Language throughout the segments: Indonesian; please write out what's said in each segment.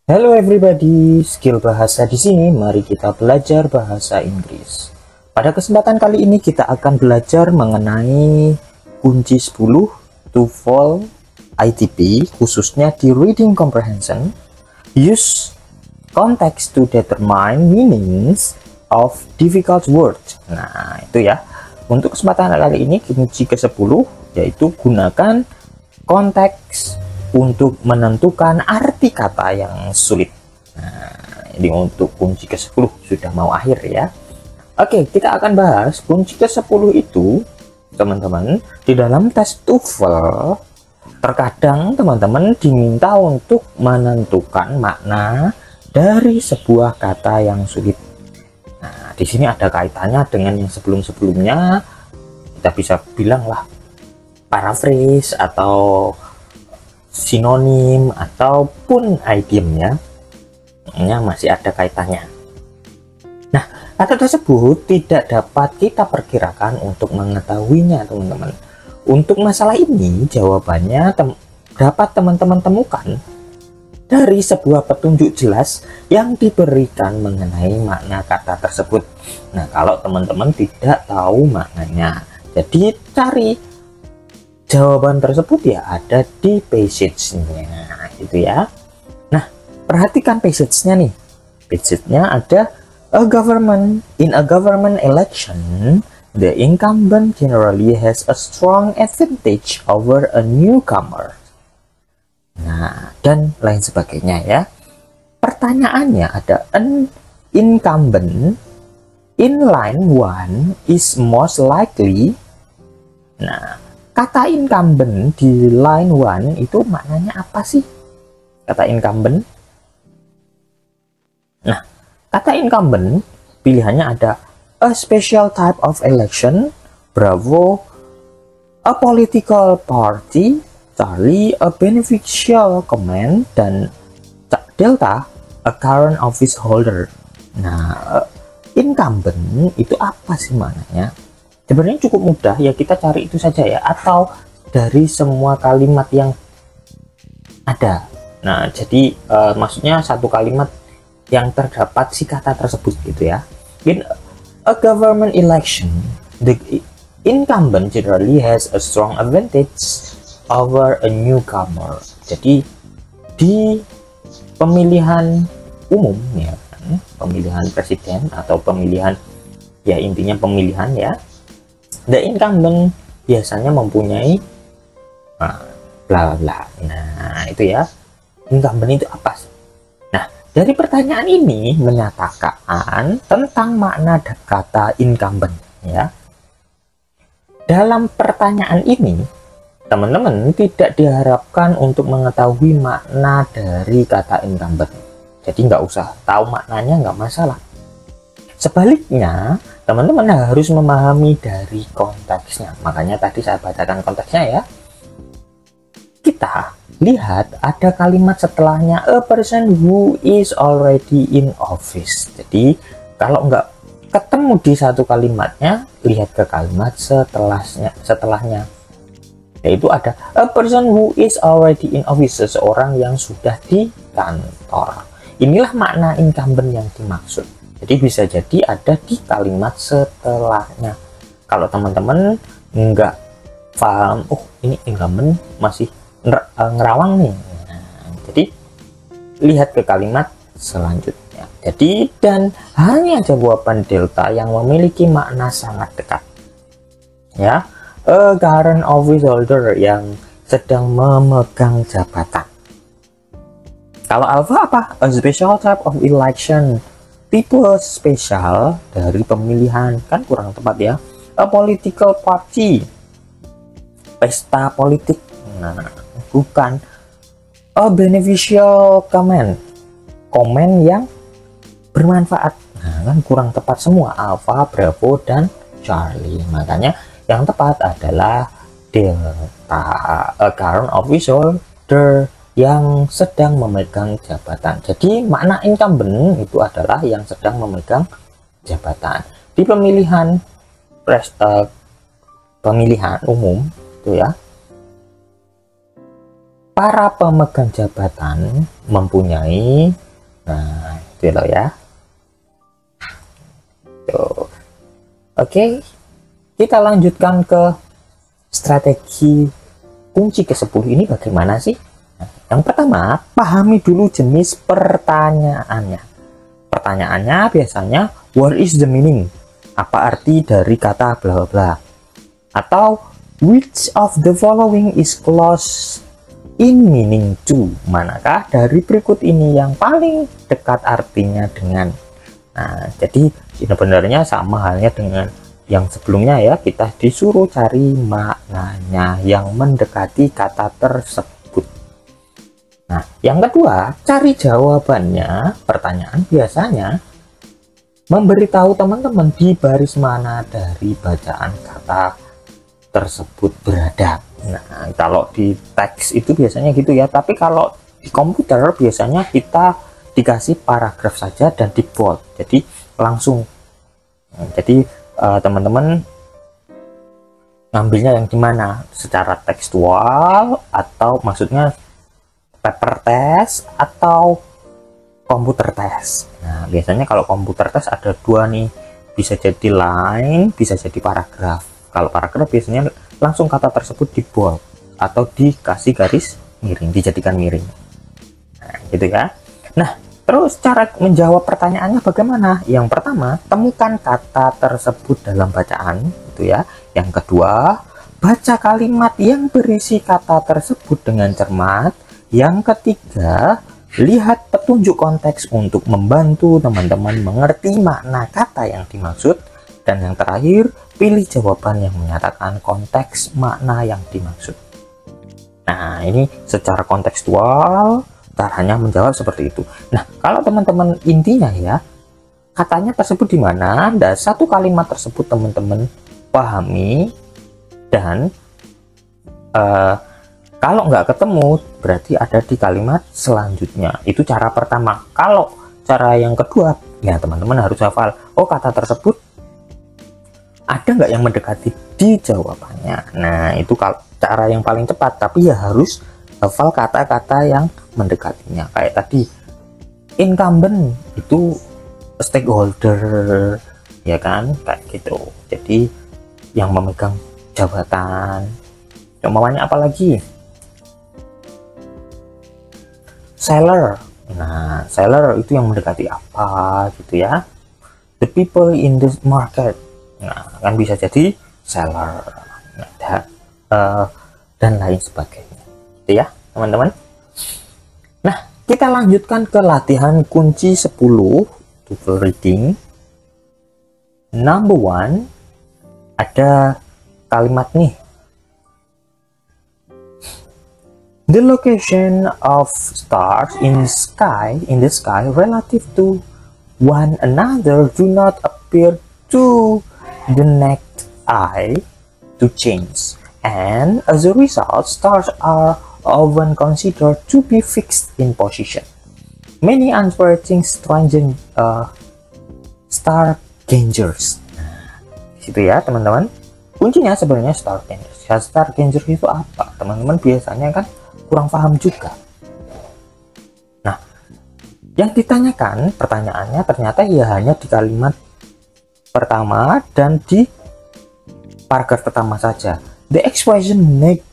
Hello everybody, skill bahasa di sini. Mari kita belajar bahasa Inggris. Pada kesempatan kali ini kita akan belajar mengenai kunci 10 TOEFL ITP, khususnya di reading comprehension. Use context to determine meanings of difficult words. Nah, itu ya. Untuk kesempatan kali ini kunci ke-10 yaitu gunakan konteks untuk menentukan arti kata yang sulit. Nah, ini untuk kunci ke-10 sudah mau akhir ya. Oke, kita akan bahas kunci ke-10 itu, teman-teman, di dalam tes TOEFL. Terkadang teman-teman diminta untuk menentukan makna dari sebuah kata yang sulit. Nah, di sini ada kaitannya dengan yang sebelum-sebelumnya. Kita bisa bilang lah paraphrase atau sinonim ataupun idiom ya, masih ada kaitannya. Nah, kata tersebut tidak dapat kita perkirakan untuk mengetahuinya, teman-teman. Untuk masalah ini jawabannya dapat teman-teman temukan dari sebuah petunjuk jelas yang diberikan mengenai makna kata tersebut. Nah, kalau teman-teman tidak tahu maknanya, jadi cari jawaban tersebut ya ada di passage-nya gitu ya. Nah, perhatikan passage-nya nih. Passage-nya ada in a government election, the incumbent generally has a strong advantage over a newcomer. Nah, dan lain sebagainya ya. Pertanyaannya ada an incumbent in line 1 is most likely. Nah, kata incumbent di line 1 itu maknanya apa sih? Kata incumbent. Nah, kata incumbent pilihannya ada a special type of election, Bravo, a political party, Charlie, a beneficial command, dan Delta, a current office holder. Nah, incumbent itu apa sih maknanya? Sebenarnya cukup mudah ya, kita cari itu saja ya, atau dari semua kalimat yang ada. Nah, jadi maksudnya satu kalimat yang terdapat si kata tersebut gitu ya. In a government election, the incumbent generally has a strong advantage over a newcomer. Jadi di pemilihan umum ya, pemilihan presiden atau pemilihan ya, intinya pemilihan ya, the incumbent biasanya mempunyai bla bla. Nah, itu ya, incumbent itu apa sih? Nah, dari pertanyaan ini menyatakan tentang makna kata incumbent ya. Dalam pertanyaan ini, teman-teman tidak diharapkan untuk mengetahui makna dari kata incumbent. Jadi nggak usah tahu maknanya, nggak masalah. Sebaliknya, teman-teman harus memahami dari konteksnya. Makanya tadi saya bacakan konteksnya ya. Kita lihat ada kalimat setelahnya, a person who is already in office. Jadi kalau nggak ketemu di satu kalimatnya, lihat ke kalimat setelahnya. Yaitu ada a person who is already in office, seseorang yang sudah di kantor. Inilah makna incumbent yang dimaksud. Jadi bisa jadi ada di kalimat setelahnya. Kalau teman-teman nggak paham, oh ini incumbent masih ngerawang nih. Nah, jadi lihat ke kalimat selanjutnya. Jadi dan hanya jawaban delta yang memiliki makna sangat dekat. Ya, a current office holder yang sedang memegang jabatan. Kalau alpha apa? A special type of election. Tipe spesial dari pemilihan, kan kurang tepat ya. A political party, pesta politik. Nah, bukan. A beneficial comment, komen yang bermanfaat. Nah, kan kurang tepat semua. Alpha, Bravo, dan Charlie. Makanya yang tepat adalah Delta, a current office holder yang sedang memegang jabatan. Jadi makna incumbent itu adalah yang sedang memegang jabatan. Di pemilihan pemilihan umum itu ya, para pemegang jabatan mempunyai, nah itu loh ya. Tuh. Oke, kita lanjutkan ke strategi kunci ke-10 ini bagaimana sih? Nah, yang pertama, pahami dulu jenis pertanyaannya. Pertanyaannya biasanya, what is the meaning? Apa arti dari kata bla bla bla? Atau which of the following is close in meaning to? Manakah dari berikut ini yang paling dekat artinya dengan? Nah, jadi sebenarnya sama halnya dengan yang sebelumnya ya, kita disuruh cari maknanya yang mendekati kata tersebut. Nah, yang kedua, cari jawabannya. Pertanyaan biasanya memberitahu teman-teman di baris mana dari bacaan kata tersebut berada. Nah, kalau di teks itu biasanya gitu ya, tapi kalau di komputer biasanya kita dikasih paragraf saja dan di bold, jadi langsung. Nah, jadi teman-teman ngambilnya yang dimana, secara tekstual atau maksudnya paper test atau komputer test. Nah, biasanya kalau komputer test ada dua nih, bisa jadi line, bisa jadi paragraf. Kalau paragraf biasanya langsung kata tersebut di bold atau dikasih garis miring, dijadikan miring. Nah, gitu ya. Nah, terus cara menjawab pertanyaannya bagaimana? Yang pertama, temukan kata tersebut dalam bacaan, gitu ya. Yang kedua, baca kalimat yang berisi kata tersebut dengan cermat. Yang ketiga, lihat petunjuk konteks untuk membantu teman-teman mengerti makna kata yang dimaksud. Dan yang terakhir, pilih jawaban yang menyatakan konteks makna yang dimaksud. Nah, ini secara kontekstual caranya menjawab seperti itu. Nah, kalau teman-teman intinya ya, katanya tersebut di mana, dan satu kalimat tersebut teman-teman pahami, dan kalau nggak ketemu berarti ada di kalimat selanjutnya. Itu cara pertama. Kalau cara yang kedua, ya teman-teman harus hafal, oh kata tersebut ada nggak yang mendekati di jawabannya. Nah, itu cara yang paling cepat, tapi ya harus hafal kata-kata yang mendekatinya. Kayak tadi, incumbent itu stakeholder, ya kan, kayak gitu. Jadi yang memegang jabatan. Umpamanya apa lagi? Seller. Nah, seller itu yang mendekati apa gitu ya. The people in the market. Nah, kan bisa jadi seller. Nah, dan lain sebagainya. Gitu ya teman-teman. Nah, kita lanjutkan ke latihan kunci 10 TOEFL reading. Number 1, ada kalimat nih, the location of stars in the sky relative to one another do not appear to the naked eye to change, and as a result stars are often considered to be fixed in position. Many unforeseen strange stargazers. Nah, situ ya teman-teman. Kuncinya sebenarnya stargazers. Stargazers itu apa? Teman-teman biasanya kan kurang paham juga. Nah, yang ditanyakan pertanyaannya ternyata ya hanya di kalimat pertama dan di paragraf pertama saja. The expression naked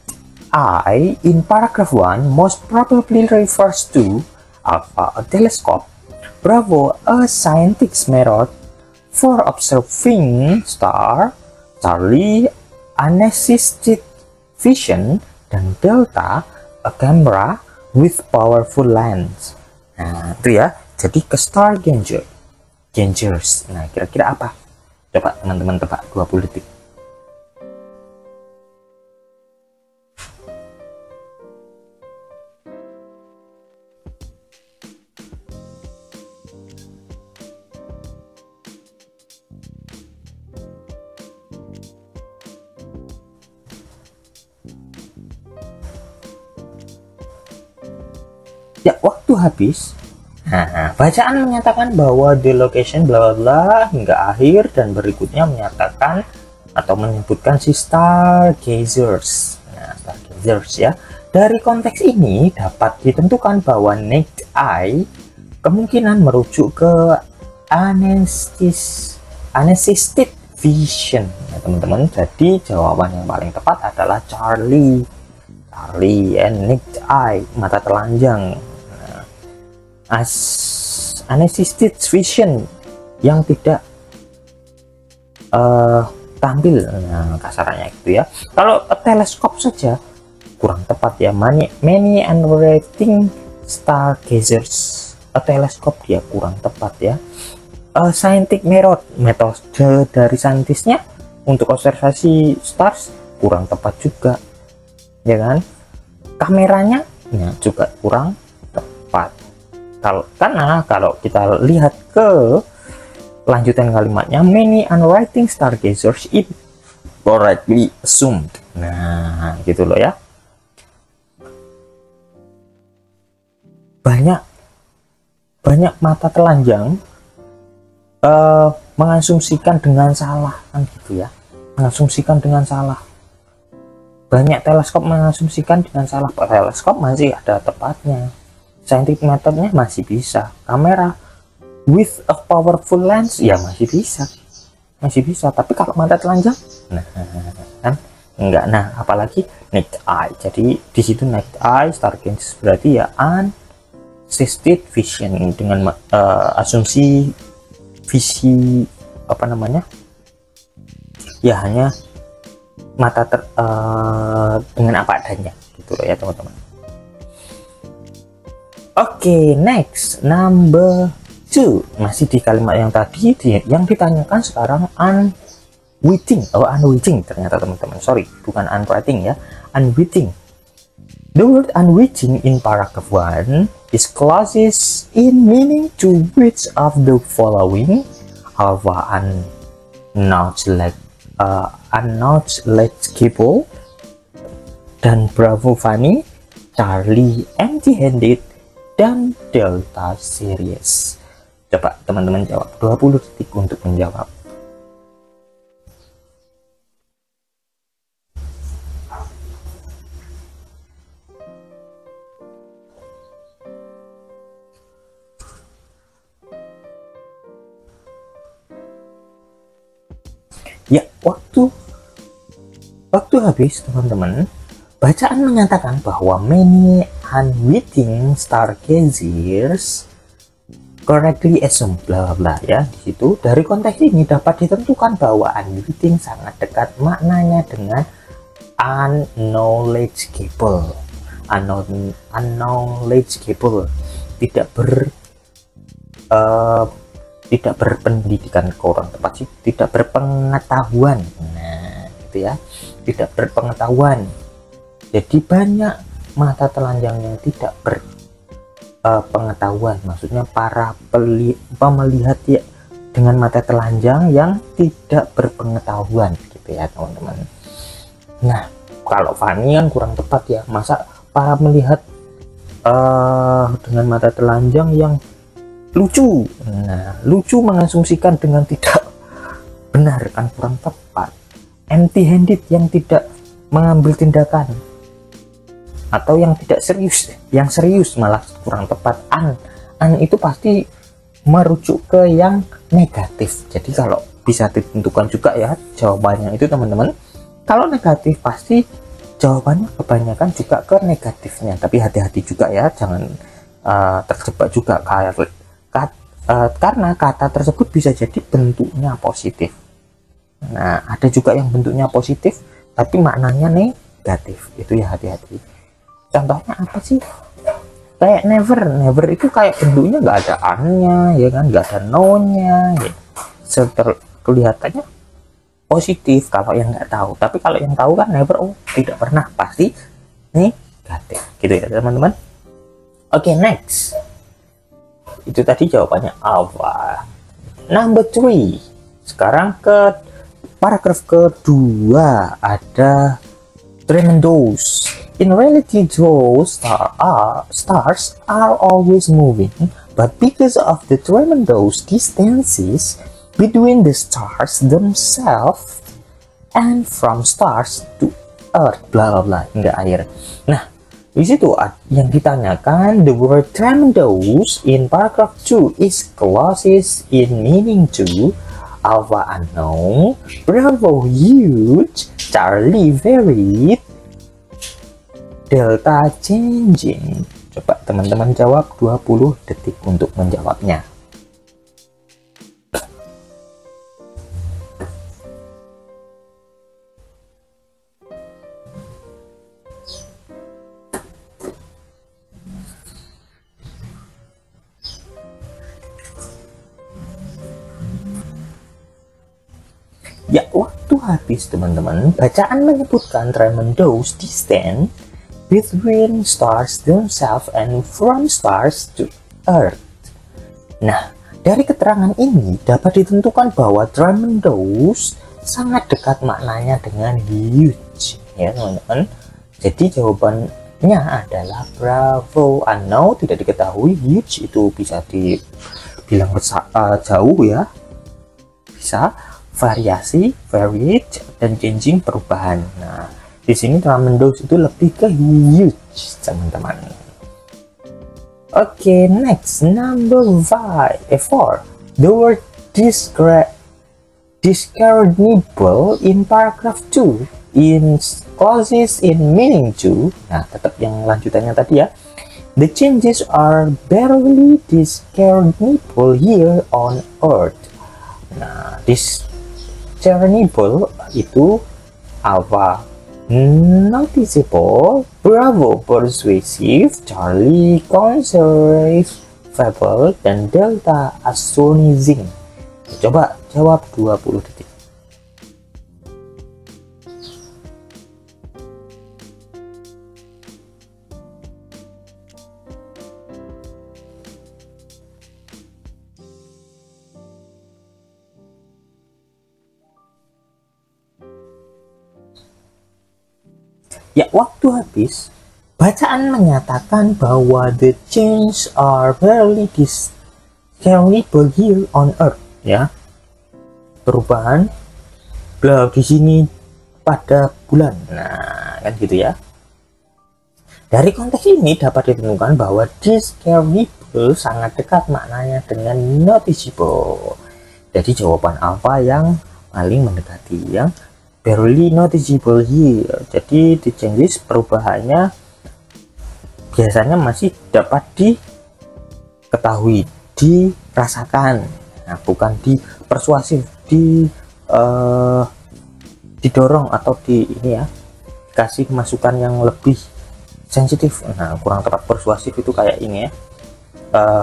eye in paragraph 1 most probably refers to alpha, a telescope, bravo, a scientific method for observing star, Charlie, unassisted vision, dan delta, a camera with powerful lens. Nah, itu ya. Jadi ke stargazers. Nah, kira-kira apa? Coba teman-teman tebak 20 detik. Ya, waktu habis. Nah, bacaan menyatakan bahwa the location bla bla bla hingga akhir, dan berikutnya menyatakan atau menyebutkan si stargazers. Nah, stargazers ya. Dari konteks ini dapat ditentukan bahwa naked eye kemungkinan merujuk ke unassisted vision, ya teman-teman. Jadi jawaban yang paling tepat adalah Charlie and naked eye, mata telanjang. Unassisted vision yang tidak tampil, nah kasarannya itu ya. Kalau teleskop saja kurang tepat ya. Many unrating stargazers, teleskop dia kurang tepat ya. Scientific metode dari saintisnya untuk observasi stars kurang tepat juga, ya kan. Kameranya juga kurang tepat. Karena kalau kita lihat ke lanjutan kalimatnya, many unwriting stargazers it correctly assumed. Nah, gitu loh ya. Banyak mata telanjang mengasumsikan dengan salah, kan gitu ya. Mengasumsikan dengan salah. Banyak teleskop mengasumsikan dengan salah. Teleskop masih ada tepatnya. Scientific methodnya masih bisa. Kamera with a powerful lens ya masih bisa. Tapi kalau mata telanjang, nah kan enggak. Nah, apalagi naked eye. Jadi di situ naked eye stargaze berarti ya unassisted vision dengan asumsi visi apa namanya? Ya hanya mata dengan apa adanya gitu loh ya teman-teman. Oke, next number 2, masih di kalimat yang tadi yang ditanyakan sekarang unwitting. Unwitting ternyata teman-teman, sorry, bukan unwriting ya, unwitting. The word unwitting in paragraph 1 is closest in meaning to which of the following: Alpha unknowledgeable, dan Bravo funny, Charlie empty-handed, dan Delta serious. Coba teman-teman jawab, 20 detik untuk menjawab. Ya, waktu habis teman-teman. Bacaan menyatakan bahwa many unwitting stargazers correctly assume bla bla ya. Di situ dari konteks ini dapat ditentukan bahwa unwitting sangat dekat maknanya dengan unknowledgeable. Unknowledgeable tidak berpendidikan, kurang tepat sih, tidak berpengetahuan. Nah, itu ya, tidak berpengetahuan. Jadi banyak mata telanjang yang tidak berpengetahuan, maksudnya para pemelihat ya dengan mata telanjang yang tidak berpengetahuan gitu ya teman-teman. Nah, kalau funny kan kurang tepat ya, masa para melihat dengan mata telanjang yang lucu. Nah, lucu mengasumsikan dengan tidak benar, kan kurang tepat. Empty-handed yang tidak mengambil tindakan, atau yang tidak serius, yang serius malah kurang tepat. Itu pasti merujuk ke yang negatif. Jadi kalau bisa ditentukan juga ya jawabannya itu teman-teman, kalau negatif pasti jawabannya kebanyakan juga ke negatifnya. Tapi hati-hati juga ya, jangan terjebak juga karena kata tersebut bisa jadi bentuknya positif. Nah, ada juga yang bentuknya positif tapi maknanya negatif, itu ya hati-hati. Contohnya apa sih? Kayak never itu kayak bentuknya nggak ada an-nya ya kan, nggak ada no-nya ya. Kelihatannya positif kalau yang nggak tahu, tapi kalau yang tahu kan never, tidak pernah, pasti negatif gitu ya teman-teman. Oke, next. Itu tadi jawabannya apa? Number 3. Sekarang ke paragraf kedua, ada tremendous. In reality, those stars are always moving, but because of the tremendous distances between the stars themselves and from stars to Earth, bla bla bla, hingga air. Nah, Di situ yang ditanyakan, the word tremendous in paragraph 2 is closest in meaning to alpha unknown, bravo huge, Charlie varied, delta changing. Coba teman-teman jawab, 20 detik untuk menjawabnya. Ya, waktu habis teman-teman. Bacaan menyebutkan tremendous distance between stars themselves and from stars to Earth. Nah, dari keterangan ini dapat ditentukan bahwa tremendous sangat dekat maknanya dengan huge, ya teman-teman. Jadi jawabannya adalah bravo. Unknown, tidak diketahui. Huge itu bisa dibilang jauh ya, bisa variasi, varied, dan changing, perubahan. Nah, di sini tremendous itu lebih ke huge, teman-teman. Oke, next number 4. The word discernible in paragraph 2 in closest in meaning to. Nah, tetap yang lanjutannya tadi ya. The changes are barely discernible here on Earth. Nah, discernible itu alpha noticeable, bravo persuasive, Charlie conservative, dan delta astonishing. Coba jawab 20 detik. Ya, waktu habis. Bacaan menyatakan bahwa the changes are barely discernible here on Earth, ya. Perubahan di sini pada bulan. Nah, kan gitu ya. Dari konteks ini dapat ditentukan bahwa discernible sangat dekat maknanya dengan noticeable. Jadi jawaban alpha yang paling mendekati, yang barely noticeable here. Jadi di changes perubahannya biasanya masih dapat diketahui, dirasakan. Nah, bukan dipersuasif, didorong atau ini ya, kasih masukan yang lebih sensitif. Nah, kurang tepat persuasif itu kayak ini ya,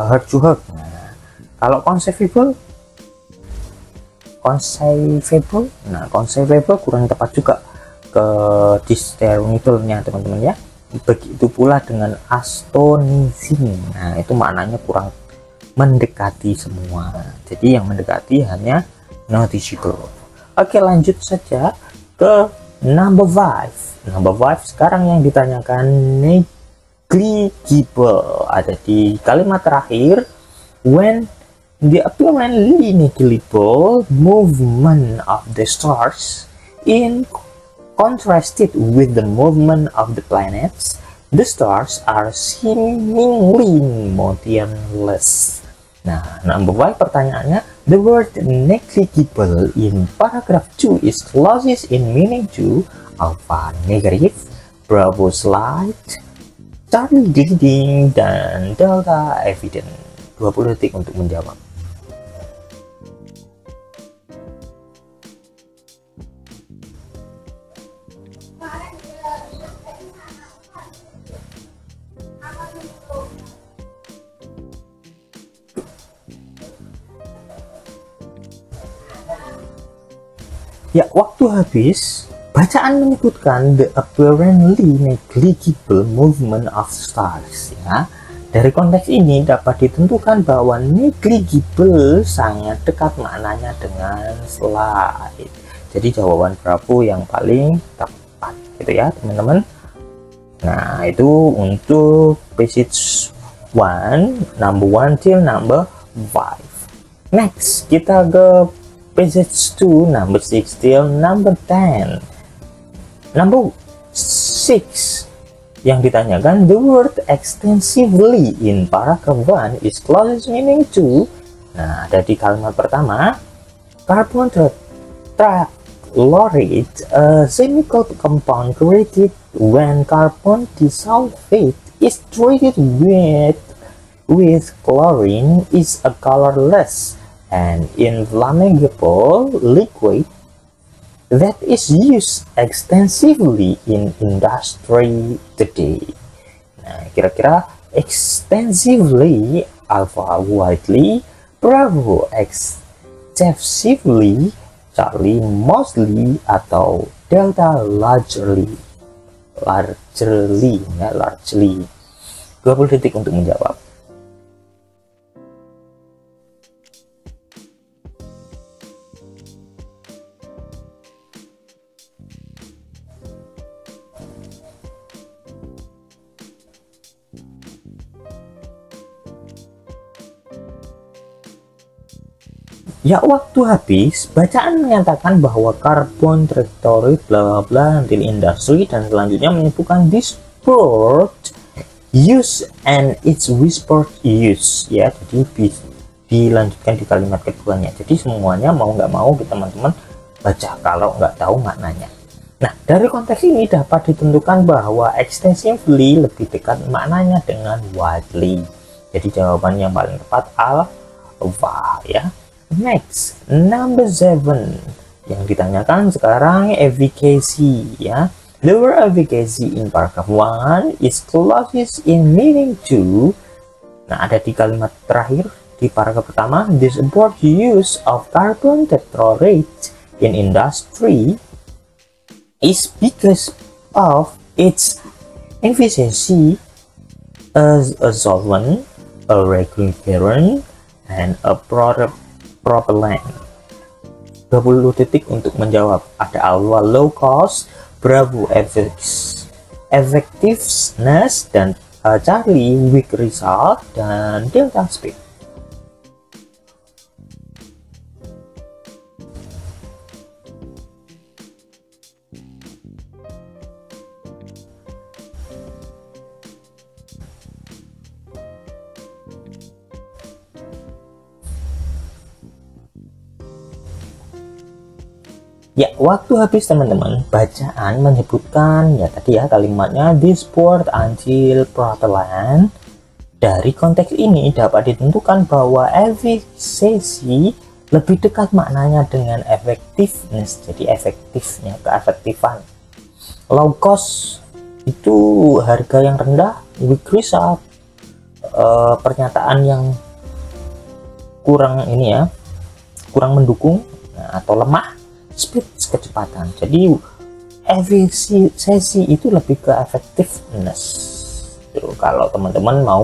hurt to hurt. Nah, kalau conceivable, nah conceivable kurang tepat juga ke discernible-nya teman-teman ya. Begitu pula dengan astonishing. Nah, itu maknanya kurang mendekati semua. Jadi yang mendekati hanya noticeable. Oke, lanjut saja ke number 5. Number 5 sekarang yang ditanyakan negligible. Ada di kalimat terakhir, when the apparently negligible movement of the stars in contrasted with the movement of the planets, the stars are seemingly motionless. Nah, number 5 pertanyaannya, the word negligible in paragraph 2 is closest in meaning to alpha negative, bravo slight, Charlie leading, dan delta evident. 20 detik untuk menjawab. Ya, waktu habis. Bacaan menyebutkan the apparently negligible movement of stars, ya. Dari konteks ini dapat ditentukan bahwa negligible sangat dekat maknanya dengan slight. Jadi jawaban bravo yang paling tepat, gitu ya teman-teman. Nah, itu untuk passage 1, number 1 till number 5. Next, kita ke passage 2, number 6 till number 10. Number 6, Yang ditanyakan, the word extensively in paragraph 1 is closest meaning to. Nah, ada di kalimat pertama, carbon tetrachloride, a chemical compound created when carbon disulfide is treated with chlorine, is a colorless and inflammable liquid that is used extensively in industry today. Nah, kira-kira extensively, alpha widely, Bravo excessively, Charlie mostly, atau Delta largely. 20 detik untuk menjawab. Ya, waktu habis. Bacaan menyatakan bahwa karbon tetrachloride bla bla bla until industry, dan selanjutnya menyebutkan this word use and its whispered use, ya. Jadi dilanjutkan di kalimat keduanya. Jadi semuanya mau nggak mau teman-teman baca kalau nggak tahu maknanya. Nah, dari konteks ini dapat ditentukan bahwa extensively lebih dekat maknanya dengan widely. Jadi jawaban yang paling tepat alpha, ya. Next, number 7 yang ditanyakan sekarang efficacy, ya. The word efficacy in paragraph 1 is closest in meaning to. Nah, ada di kalimat terakhir di paragraf pertama, the support use of carbon tetrachloride in industry is because of its efficacy as a solvent, a regulator, and a propellant. 20 detik untuk menjawab. Ada Alpha low cost, Bravo effectiveness, dan Charlie weak result, dan Delta speed. Ya, waktu habis teman-teman. Bacaan menyebutkan, ya tadi ya kalimatnya this word until propellant. Dari konteks ini dapat ditentukan bahwa efficacy lebih dekat maknanya dengan effectiveness. Jadi efektifnya, keefektifan. Low cost itu harga yang rendah, weak result pernyataan yang kurang ini ya, kurang mendukung, atau lemah. Speed, kecepatan. Jadi efisiensi itu lebih ke effectiveness. Tuh, kalau teman-teman mau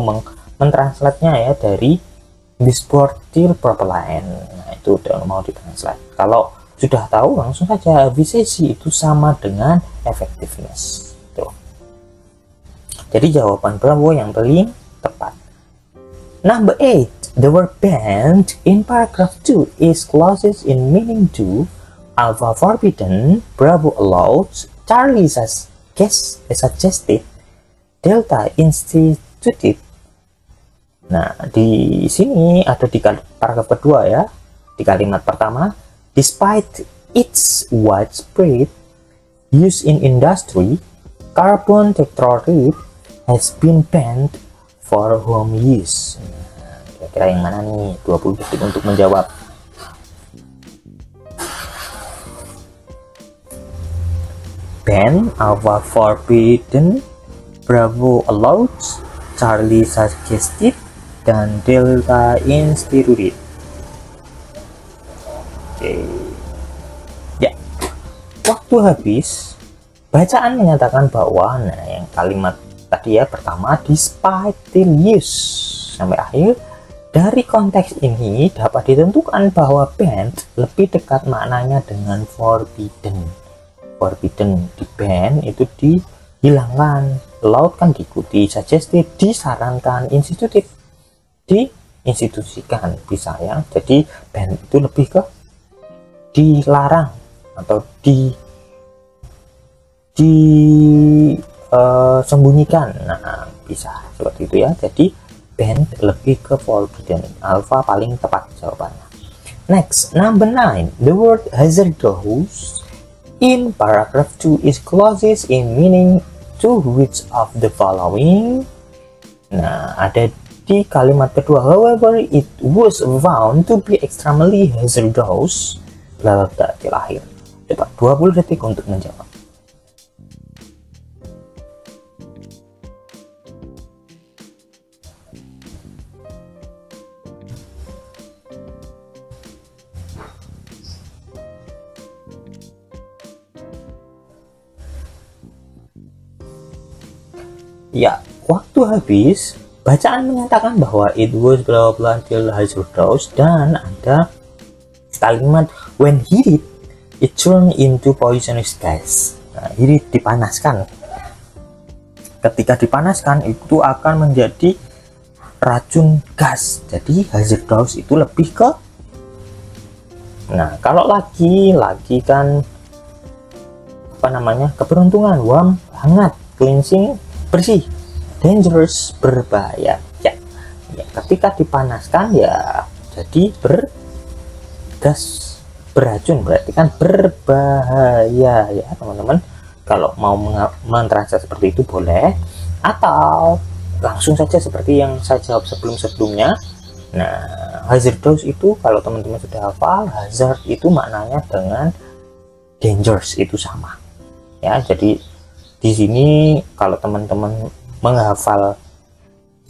mentranslate-nya ya dari this-word till propellant. Nah, itu udah mau ditranslate. Kalau sudah tahu langsung saja efisiensi itu sama dengan effectiveness. Tuh. Jadi jawaban Bravo yang paling tepat. Number 8, the word banned in paragraph 2 is closest in meaning to. Alpha forbidden, Bravo allowed, Charlie suggested, Delta instituted. Nah, di sini ada di paragraf kedua ya, di kalimat pertama, despite its widespread use in industry, carbon tetrachloride has been banned for home use. Nah, kira-kira yang mana nih? 20 detik untuk menjawab. Ban, Alpha forbidden, Bravo allowed, Charlie suggested, dan Delta instituted. Oke. Ya, waktu habis. Bacaan menyatakan bahwa, nah yang kalimat tadi ya pertama, despite till use sampai akhir. Dari konteks ini dapat ditentukan bahwa banned lebih dekat maknanya dengan forbidden. Forbidden, di ban itu dihilangkan, allowed kan diikuti, suggested disarankan, instituted diinstitusikan, bisa ya. Jadi ban itu lebih ke dilarang atau sembunyikan. Nah, bisa seperti itu ya. Jadi band lebih ke forbidden. Alpha paling tepat jawabannya. Next, number 9. The word hazardous in paragraph 2 is closest in meaning to which of the following? Nah, ada di kalimat kedua. However, it was found to be extremely hazardous. Bla bla lahir. Coba 20 detik untuk menjawab. Ya, waktu habis. Bacaan menyatakan bahwa it was bla bla until hazardous, dan ada kalimat when heated it turned into poisonous gas. Nah, heated dipanaskan. Ketika dipanaskan itu akan menjadi racun gas. Jadi hazardous itu lebih ke, nah kalau lagi kan apa namanya, keberuntungan, warm hangat, cleansing bersih, dangerous berbahaya. Ya, ketika dipanaskan ya jadi bergas beracun, berarti kan berbahaya ya teman-teman. Kalau mau mentranslate seperti itu boleh, atau langsung saja seperti yang saya jawab sebelumnya. Nah, hazardous itu kalau teman-teman sudah hafal, hazard itu maknanya dengan dangerous itu sama ya. Jadi di sini kalau teman-teman menghafal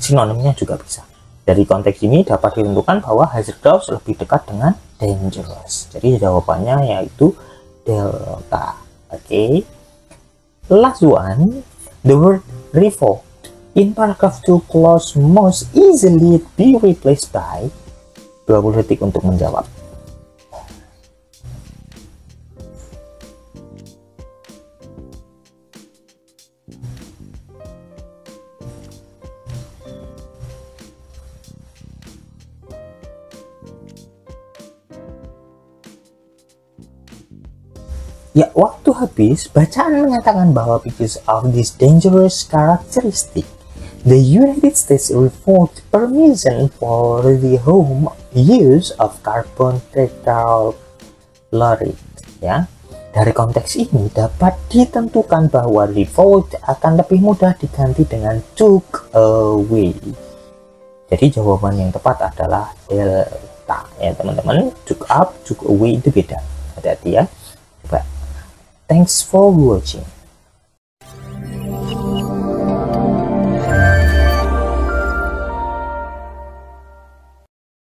sinonimnya juga bisa. Dari konteks ini dapat ditentukan bahwa hazardous lebih dekat dengan dangerous. Jadi jawabannya yaitu delta. Oke. Last one, the word revoked in paragraph 2 clause most easily be replaced by. 20 detik untuk menjawab. Ya, waktu habis. Bacaan menyatakan bahwa because of this dangerous characteristic, the United States revoked permission for the home use of carbon tetrafluoride. Ya, dari konteks ini dapat ditentukan bahwa revoked akan lebih mudah diganti dengan took away. Jadi jawaban yang tepat adalah delta ya teman-teman. Took up, took away itu beda. Hati-hati ya. Coba. Thanks for watching.